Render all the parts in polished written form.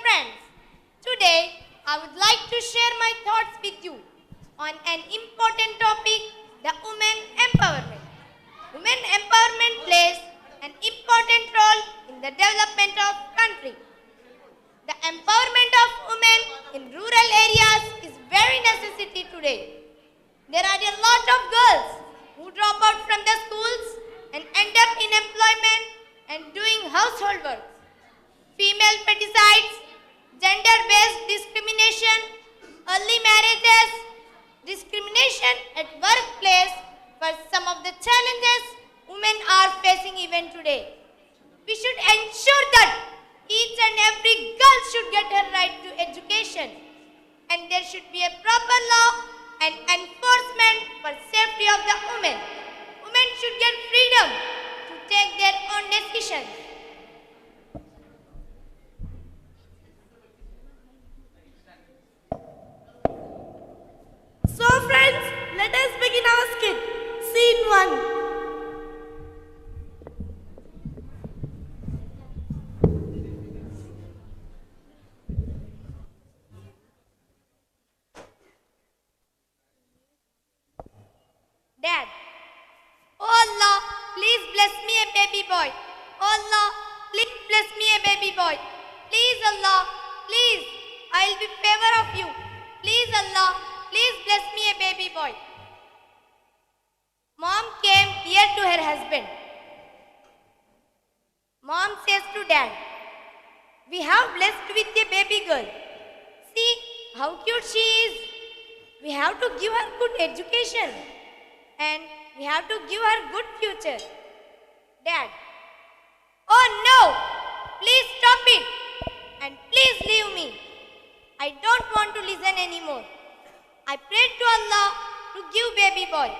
friends. Today, I would like to share my thoughts with you on an important topic, the women empowerment. Women empowerment plays an important role in the development of country. The empowerment of women in rural areas is very necessity today. There are a lot of girls who drop out from the schools and end up in employment and doing household work. Female peticides, gender-based discrimination, early marriages, discrimination at workplace were some of the challenges women are facing even today. We should ensure that each and every girl should get her right to education, and there should be a proper law and enforcement for safety of the women. Women should get freedom to take their own decisions. So friends, let us begin our skit. Scene 1. Dad, oh Allah, please bless me a baby boy. Oh Allah, please bless me a baby boy. Please Allah, please, I'll be favor of you. Please Allah, please bless me a baby boy. Mom came here to her husband. Mom says to Dad, we have blessed with a baby girl. See how cute she is. We have to give her good education. And we have to give her good future. Dad, oh no, please stop it and please leave me. I don't want to listen anymore. I prayed to Allah to give baby boy,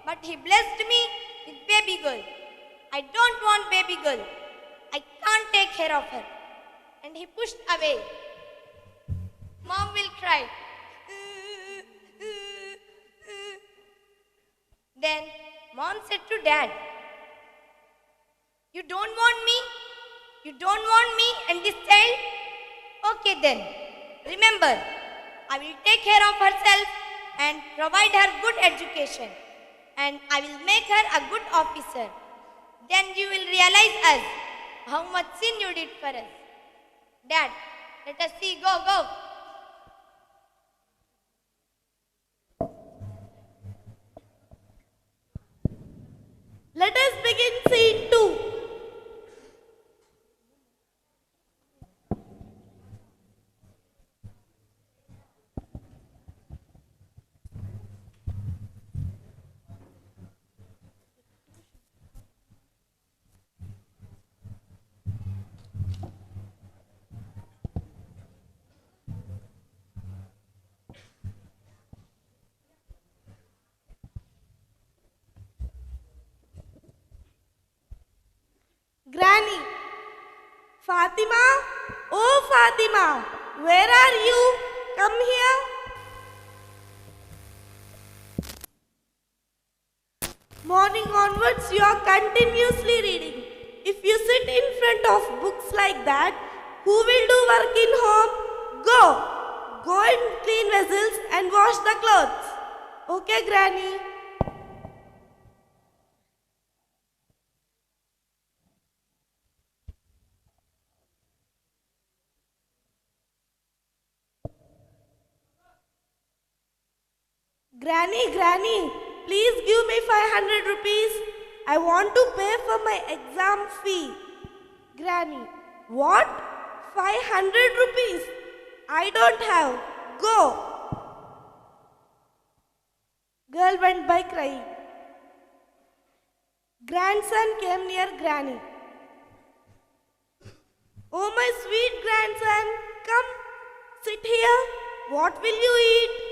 but he blessed me with baby girl. I don't want baby girl. I can't take care of her. And he pushed away. Mom will cry. Then Mom said to Dad, you don't want me? You don't want me and this child? Okay then. Remember, I will take care of herself and provide her good education. And I will make her a good officer. Then you will realize us how much sin you did for us. Dad, let us see. Go. Let us begin scene 2. Granny. Fatima? Oh Fatima, where are you? Come here. Morning onwards, you are continuously reading. If you sit in front of books like that, who will do work in home? Go and clean vessels and wash the clothes. Okay, Granny. Granny, please give me 500 rupees. I want to pay for my exam fee. Granny, what? 500 rupees? I don't have. Go. Girl went by crying. Grandson came near Granny. Oh my sweet grandson, come, sit here. What will you eat?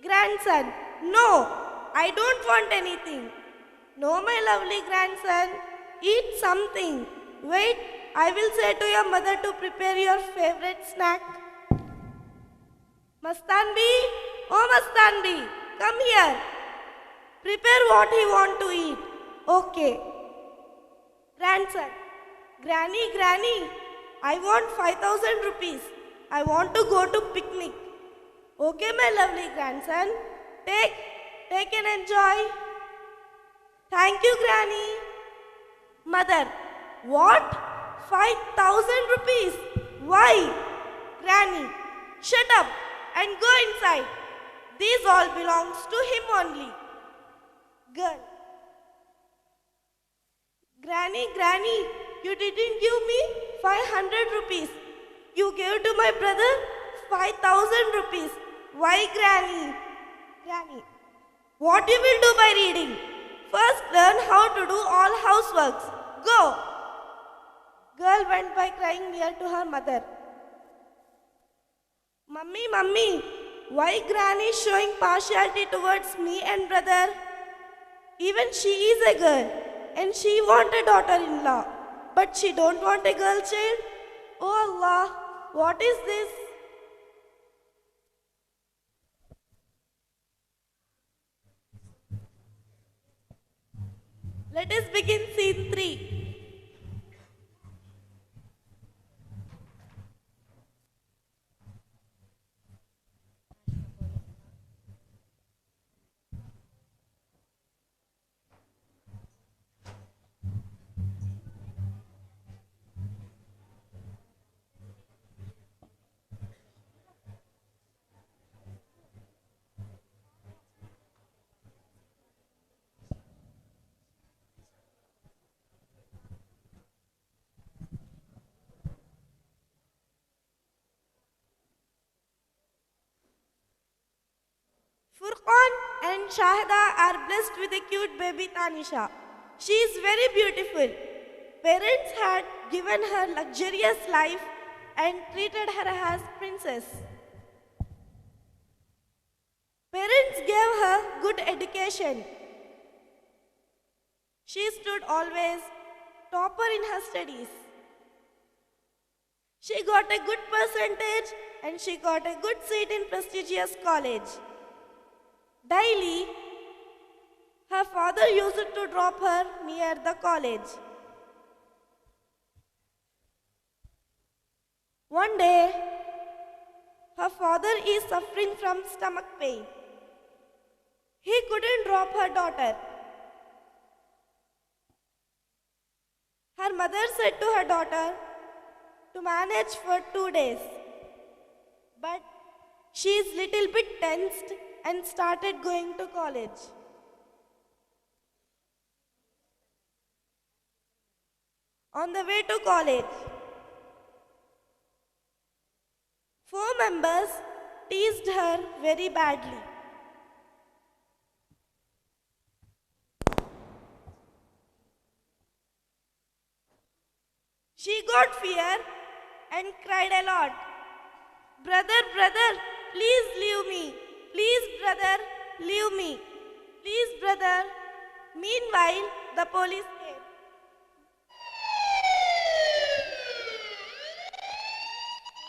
Grandson, no, I don't want anything. No, my lovely grandson, eat something. Wait, I will say to your mother to prepare your favorite snack. Mastanbi, oh Mastanbi, come here. Prepare what he want to eat. Okay. Grandson, Granny, I want 5,000 rupees. I want to go to picnic. Okay, my lovely grandson. Take and enjoy. Thank you, Granny. Mother, what? 5,000 rupees? Why? Granny, shut up and go inside. These all belongs to him only. Girl, Granny, you didn't give me 500 rupees. You gave to my brother 5,000 rupees. Why, Granny? Granny, what you will do by reading? First learn how to do all houseworks. Go. Girl went by crying near to her mother. Mummy, why Granny is showing partiality towards me and brother? Even she is a girl and she want a daughter-in-law, but she don't want a girl child. Oh Allah, what is this? Let us begin scene 3. Furqan and Shahida are blessed with a cute baby Tanisha. She is very beautiful. Parents had given her luxurious life and treated her as princess. Parents gave her good education. She stood always topper in her studies. She got a good percentage and she got a good seat in prestigious college. Daily, her father used to drop her near the college. One day, her father is suffering from stomach pain. He couldn't drop her daughter. Her mother said to her daughter to manage for 2 days. But she is little bit tensed and started going to college. On the way to college, 4 members teased her very badly. She got fear and cried a lot. Brother, please leave me. Please, brother, leave me. Please, brother. Meanwhile, the police came.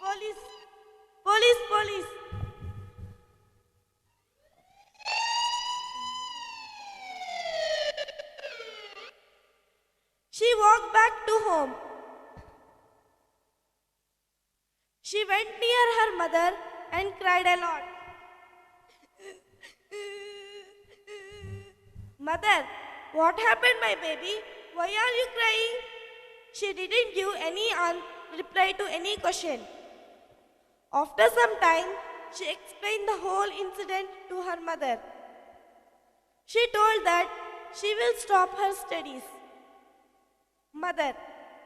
Police. She walked back to home. She went near her mother and cried a lot. Mother, what happened, my baby? Why are you crying? She didn't give any reply to any question. After some time, she explained the whole incident to her mother. She told that she will stop her studies. Mother,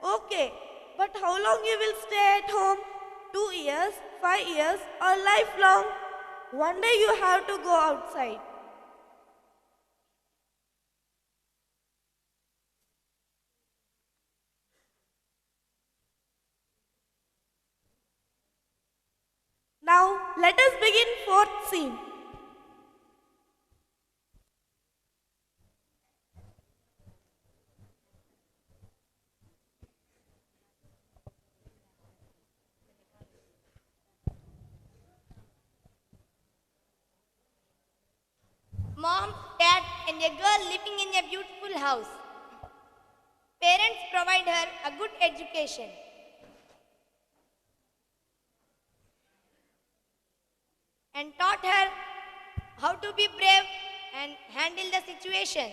okay, but how long you will stay at home? 2 years, 5 years, or lifelong? One day you have to go outside. Now, let us begin 4th scene. Mom, dad, and a girl living in a beautiful house. Parents provide her a good education. and taught her how to be brave and handle the situation.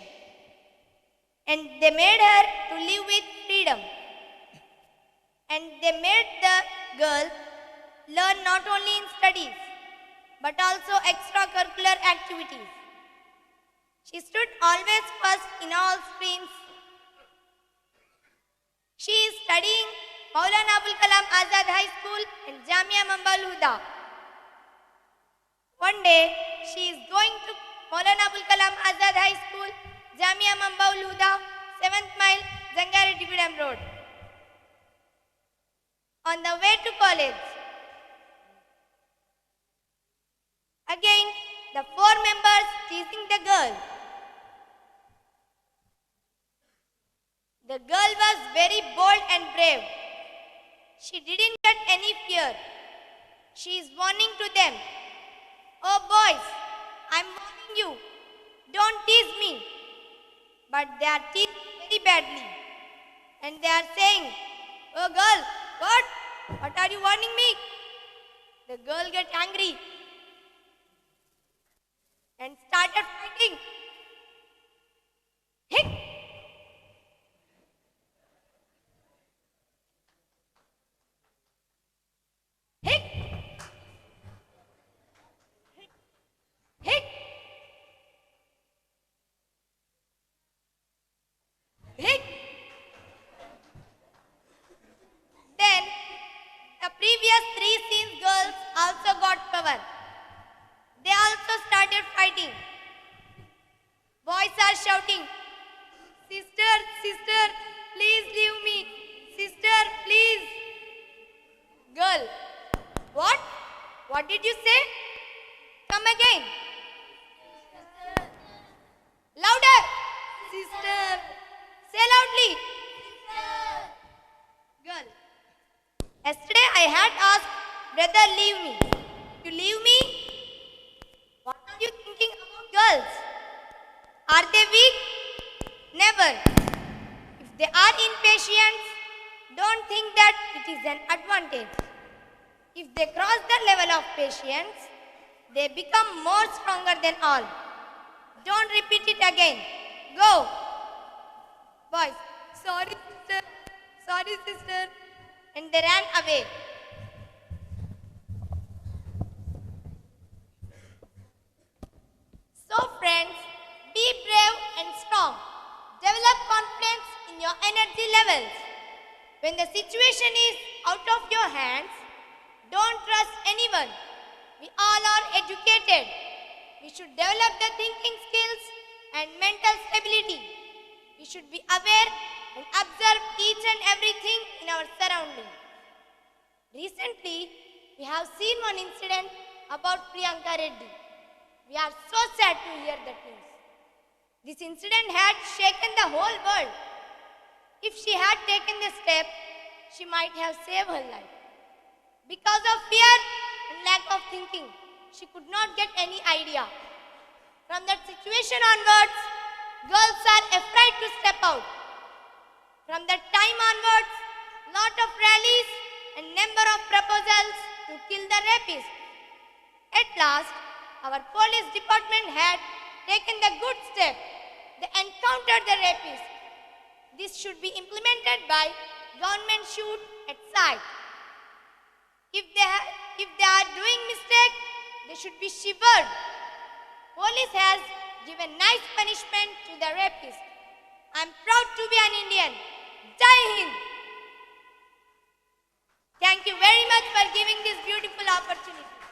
And they made her to live with freedom. And they made the girl learn not only in studies but also extracurricular activities. She stood always first in all streams. She is studying Maulana Abul Kalam Azad High School and Jamia Mamba Al Huda. One day, she is going to Maulana Abul Kalam Azad High School, Jamia Mamba Al Huda, 7th mile, Zangari Digudam Road. On the way to college, again, the 4 members teasing the girl. The girl was very bold and brave. She didn't get any fear. She is warning to them, "Oh boys, I'm warning you, don't tease me." But they are teasing very badly. And they are saying, "Oh girl, what are you warning me?" The girl get angry and started fighting. Hick! Hick! Hick! Hick! Then the previous 3 scenes girls also got power. They also started fighting. Boys are shouting, "Sister, sister, please leave me. Sister, please." Girl, what? What did you say? Come again. Louder. Sister. Say loudly. Girl, yesterday I had asked, "Brother, leave me." You leave me? What are you thinking about girls? Are they weak? Never. If they are impatient, don't think that it is an advantage. If they cross the level of patience, they become more stronger than all. Don't repeat it again. Go. Boys, "Sorry, sister. Sorry, sister." And they ran away. So friends, be brave and strong. Develop confidence in your energy levels. When the situation is out of your hands, don't trust anyone. We all are educated. We should develop the thinking skills and mental stability. We should be aware and observe each and everything in our surroundings. Recently, we have seen one incident about Priyanka Reddy. We are so sad to hear that news. This incident had shaken the whole world. If she had taken this step, she might have saved her life. Because of fear and lack of thinking, she could not get any idea. From that situation onwards, girls are afraid to step out. From that time onwards, lot of rallies and number of proposals to kill the rapist. At last, our police department had taken the good step. They encountered the rapist. This should be implemented by government shoot at sight. If they are doing mistake, they should be shivered. Police has given nice punishment to the rapist. I am proud to be an Indian. Jai Hind. Thank you very much for giving this beautiful opportunity.